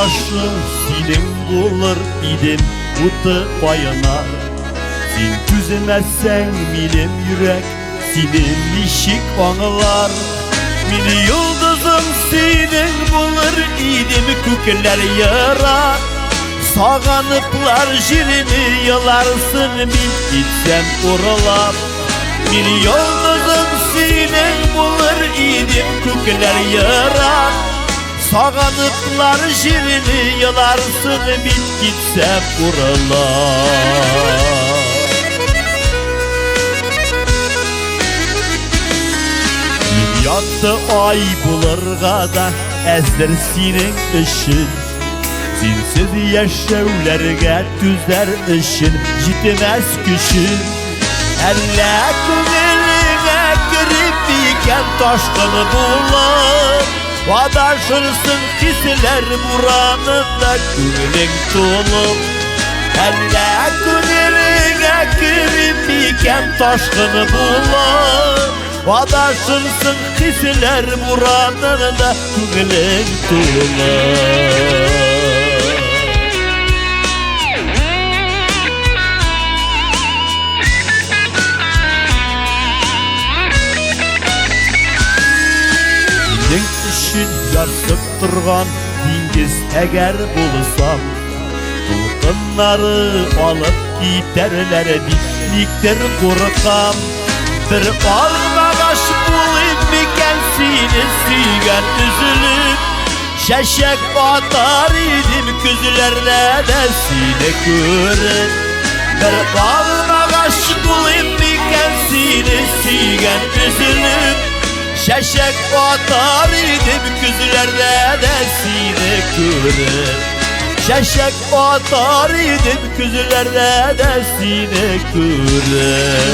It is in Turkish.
kardeşim senin bulur idim utu bayanar. Sen düzemezsen benim yürek senin işik anılar. Mini yıldızım senin bulur idim kökler yarar. Sağanıplar jirini yalarsın bin gitsem oralar. Mini yıldızım senin bulur idim kökler yarar. Sağanıplar jirini yalarsın bin gitsem oralar. Yattı ay bulurga da ezler senin işin. Sensiz yaşavlarga tüzler işin yetmez güçün. Elle köngülüne girip iken taşkını bular. Vadaşırsın hisler buranında köngülün dolu. Elle köngülüne girip iken taşkını bular. Vadaşırsın hisler buranında köngülün dolu. Yarsıp durgan dengiz eğer bulsam, Dolkınları alıp giderler diklikler korkam. Bir ağırmağaş bulayım miken seni suygan üzülüp. Şeşek batar idim gözlerle de seni görüp. Bir ağırmağaş bulayım miken seni suygan üzülüp. Şeşek batar idim gözlerde de seni görüp. Şeşek batar idim gözlerde de seni görüp.